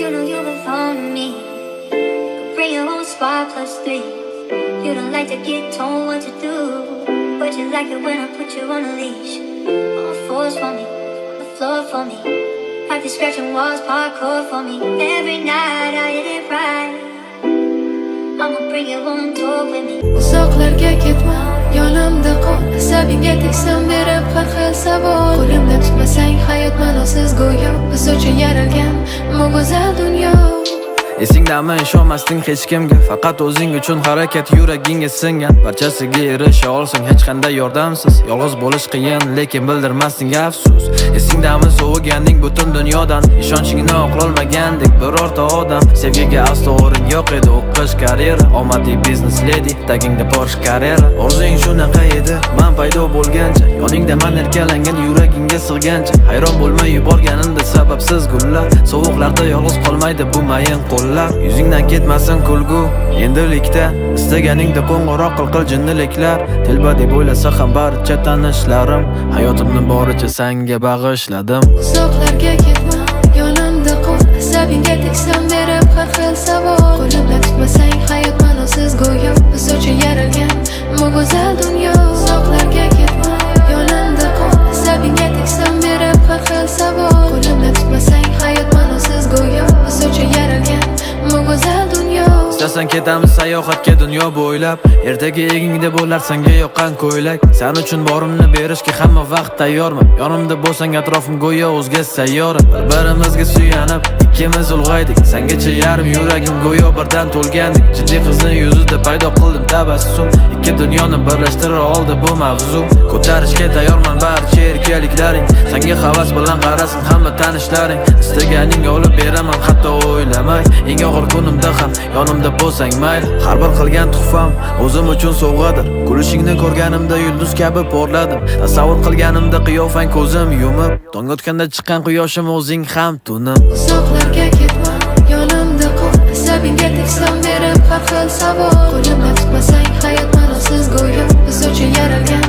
You know you belong to me. Could bring your whole squad +3. You don't like to get told what to do, but you like it when I put you on a leash. On the floors for me, the floor for me. Practice scratching walls, parkour for me. Every night I hit it right. I'ma bring you on tour with me. Uzoqlarga ketma, yonimda qol. Asabingga teksam berib har xil savol. Qo'limda tutmasang hayot ma'nosiz go'yo. Biz uchun yaralgan bu go'zal dunyo. Esingdami ishonmasding hech kimga, faqat o'zing uchun harakat yuragingga singan. Barchasiga erisha olsang hech qanday yordamsiz. Yolg'iz bo'lish qiyin, lekin bildirmasding afsus. Esingdami sovuganding butun dunyodan, ishonchingni oqlolmagandek birorta odam. Sevgiga aslo o'rin yo'q edi, o'qish karyera, omadiy biznes lady, tagingda Porsche Carrera. Orzung shunaqa edi, men paydo bo'lgancha, yoningda men erkalangan yuragingga sig'gancha. Hayron bo'lmay yuborganimda sababsiz gullar, sovuqlarda yolg'iz qolmaydi bu mayin qo'llar. Yuzingdan ketmasin kulgu, endilikda istaganingda qo'ng'iroq qil jinniliklar. Telba deb o'ylasa ham barcha tanishlarim, hayotimni boricha senga bag'ishladim. Uzoqlarga ketma, yonimda qol. Asabingga teksam berib har xil savol. Qo'limda tutmasang hayot ma'nosiz go'yo. Biz uchun yaralgan bu go'zal dunyo. Uzoqlarga ketma, yonimda qol. Asabingga teksam berib har xil savol. Qo'limda tutmasang hayot ma'nosiz go'yo. Biz uchun yaralgan bu go'zal dunyo. Istasan ketamiz sayohatga dunyo bo'ylab. Ertaga egingda bo'lar senga yoqqan ko'ylak. Sen uchun borimni berishga hamma vaqt tayyorman. Yonimda bo'lsang atrofim go'yo o'zga sayyora. Bir-birimizga suyanib ikkimiz ulg'aydik. Sengacha yarim yuragim go'yo birdan to'lgandek. Jiddiy qizning yuzida paydo qildim tabassum. Ikki dunyoni birlashtira oldi bu mavzu. Ko'tarishga tayyorman barcha erkaliklaring. Senga havas bilan qarasin hamma tanishlaring. Istaganing olib beraman hatto o'ylamay. Eng og'ir kunimda ham yonimda bo'lsang mayli. Har bir qilgan tuhfam o'zim uchun sovg'adir. Kulishingni ko'rganimda yulduz kabi porladim. Tasavvur qilganimda qiyofang ko'zim yumib, tong otganda chiqqan quyoshim o'zing ham tunim. Uzoqlarga ketma, yonimda qol. Asabingga teksam berib har xil savol. Qo'limda tutmasang hayot ma'nosiz go'yo. Biz uchun yaralgan